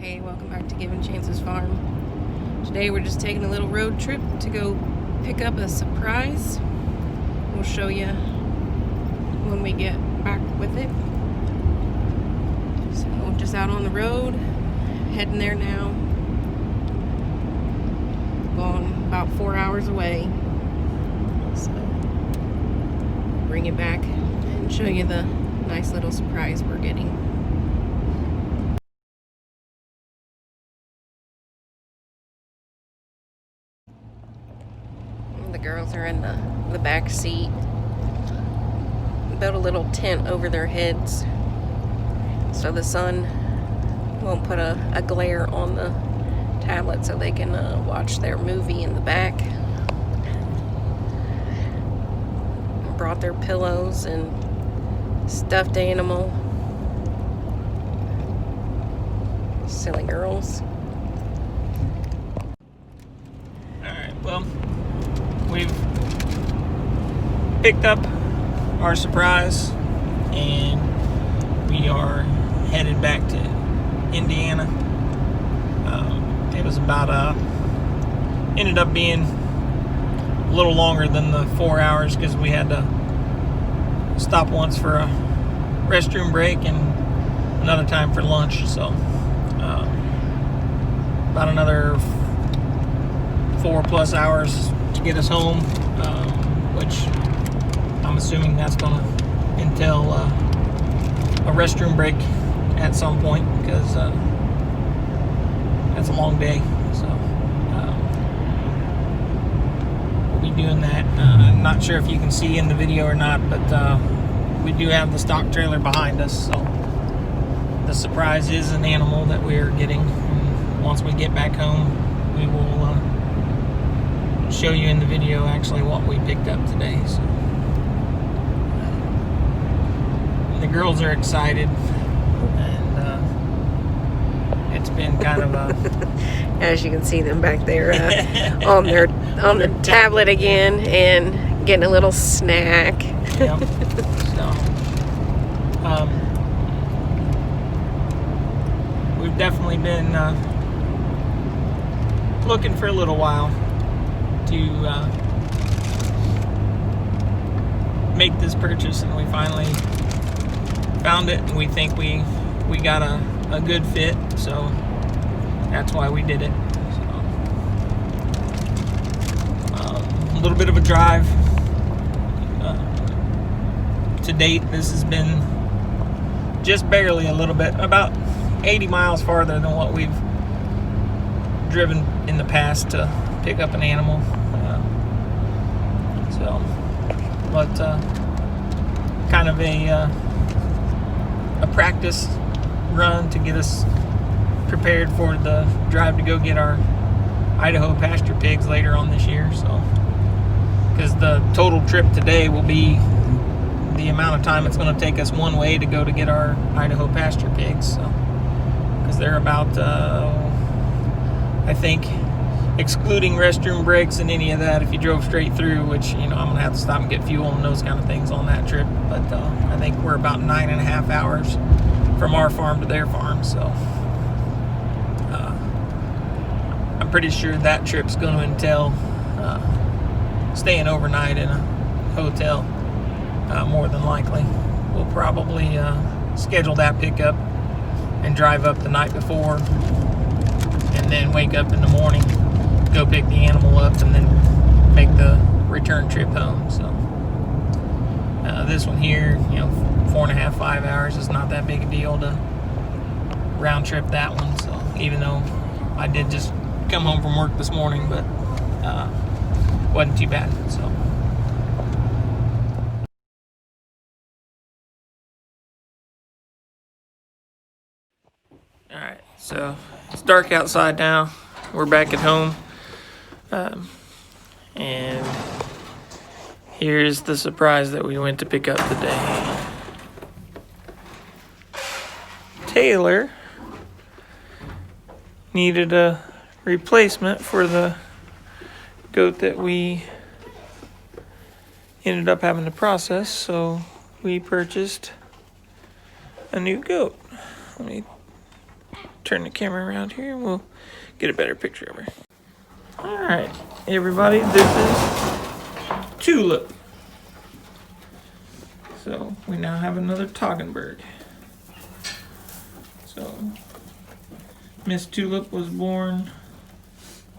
Hey, welcome back to Giving Chances Farm. Today we're just taking a little road trip to go pick up a surprise. We'll show you when we get back with it. So we're just out on the road, heading there now. Going about 4 hours away. So bring it back and show you the nice little surprise we're getting. The girls are in the back seat. Built a little tent over their heads so the sun won't put a glare on the tablet, so they can watch their movie in the back. Brought their pillows and stuffed animal. Silly girls. Alright, well, we've picked up our surprise and we are headed back to Indiana. It was about ended up being a little longer than the 4 hours because we had to stop once for a restroom break and another time for lunch, so about another 4+ hours to get us home, which I'm assuming that's going to entail a restroom break at some point, because that's a long day. So we'll be doing that. I'm not sure if you can see in the video or not, but we do have the stock trailer behind us, so the surprise is an animal that we are getting. And once we get back home, we will show you in the video actually what we picked up today. So the girls are excited, and it's been kind of a as you can see them back there on the tablet again and getting a little snack. Yep. So we've definitely been looking for a little while to make this purchase, and we finally found it, and we think we got a good fit, so that's why we did it. So, a little bit of a drive. To date, this has been just barely a little bit, about 80 miles farther than what we've driven in the past to pick up an animal. But kind of a practice run to get us prepared for the drive to go get our Idaho pasture pigs later on this year. So, because the total trip today will be the amount of time it's going to take us one way to go to get our Idaho pasture pigs. So, because they're about I think, excluding restroom breaks and any of that, if you drove straight through, which, you know, I'm going to have to stop and get fuel and those kind of things on that trip, but I think we're about 9.5 hours from our farm to their farm, so I'm pretty sure that trip's going to entail staying overnight in a hotel, more than likely. We'll probably schedule that pickup and drive up the night before, and then wake up in the morning, go pick the animal up, and then make the return trip home. So this one here, you know, 4.5, 5 hours is not that big a deal to round trip that one. So even though I did just come home from work this morning, but wasn't too bad. So all right, so it's dark outside now. We're back at home, and here's the surprise that we went to pick up today. Taylor needed a replacement for the goat that we ended up having to process, so we purchased a new goat. Let me turn the camera around here and we'll get a better picture of her. Alright, everybody, this is Tulip. So, we now have another Toggenburg. So, Miss Tulip was born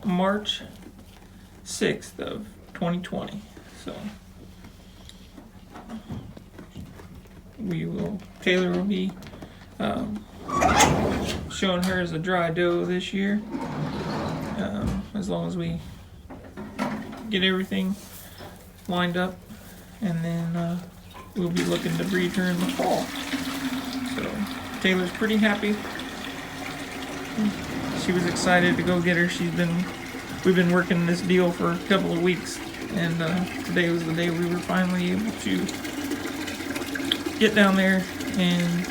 March 6th of 2020. So, Taylor will be showing her as a dry doe this year, as long as we get everything lined up, and then we'll be looking to breed her in the fall. So Taylor's pretty happy. She was excited to go get her. We've been working this deal for a couple of weeks, and today was the day we were finally able to get down there and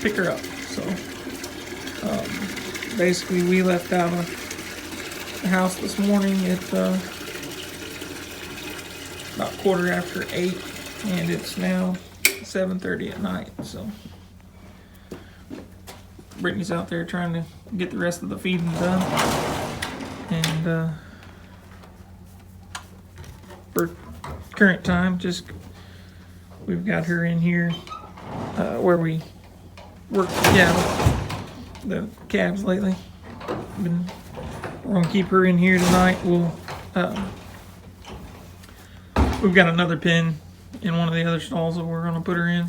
pick her up. So basically we left out of the house this morning at about 8:15, and it's now 7:30 at night. So Brittany's out there trying to get the rest of the feeding done, and for current time, we've got her in here where we work the calves lately. We're gonna keep her in here tonight. We've got another pen in one of the other stalls that we're gonna put her in.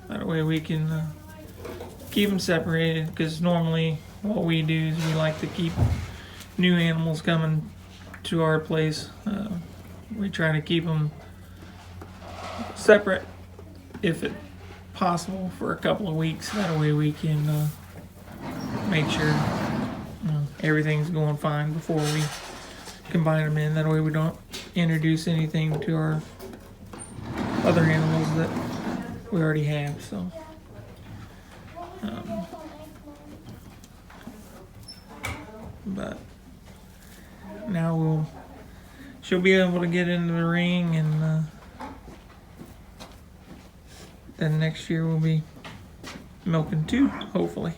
That way we can keep them separated, because normally what we do is we like to keep new animals coming to our place. We try to keep them separate if it's possible for a couple of weeks. That way we can make sure everything's going fine before we combine them in. That way we don't introduce anything to our other animals that we already have. So but now she'll be able to get into the ring, and then next year we'll be milking 2, hopefully.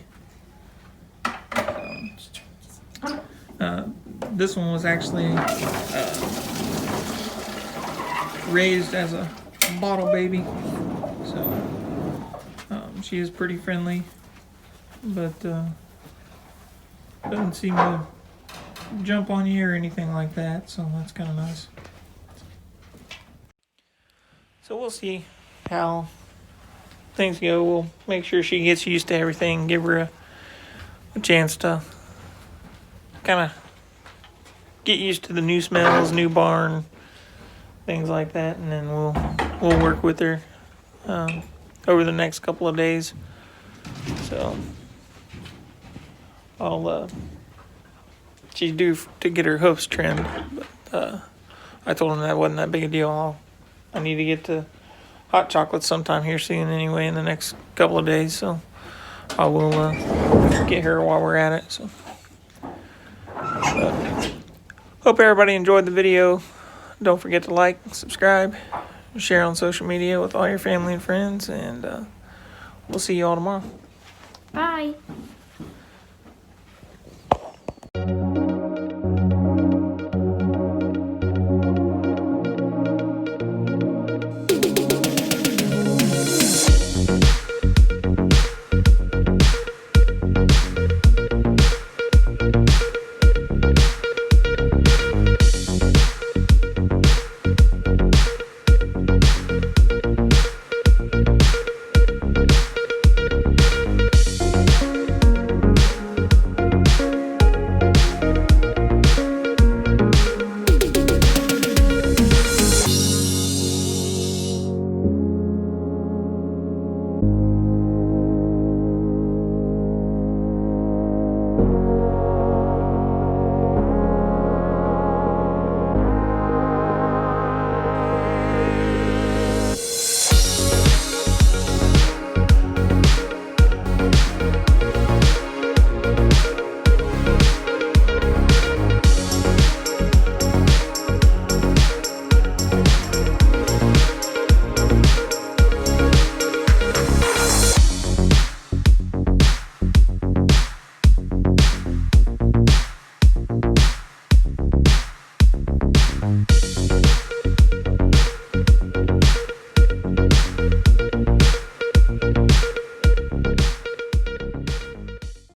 This one was actually raised as a bottle baby, so she is pretty friendly, but doesn't seem to jump on you or anything like that, so that's kind of nice. So we'll see how things go. We'll make sure she gets used to everything, give her a chance to kind of get used to the new smells, new barn, things like that, and then we'll work with her over the next couple of days. So she's due to get her hoofs trimmed, but I told him that wasn't that big a deal. I need to get to Hott Chocolate sometime here soon anyway, in the next couple of days, so I will get her while we're at it. So hope everybody enjoyed the video. Don't forget to like, subscribe, share on social media with all your family and friends, and we'll see you all tomorrow. Bye.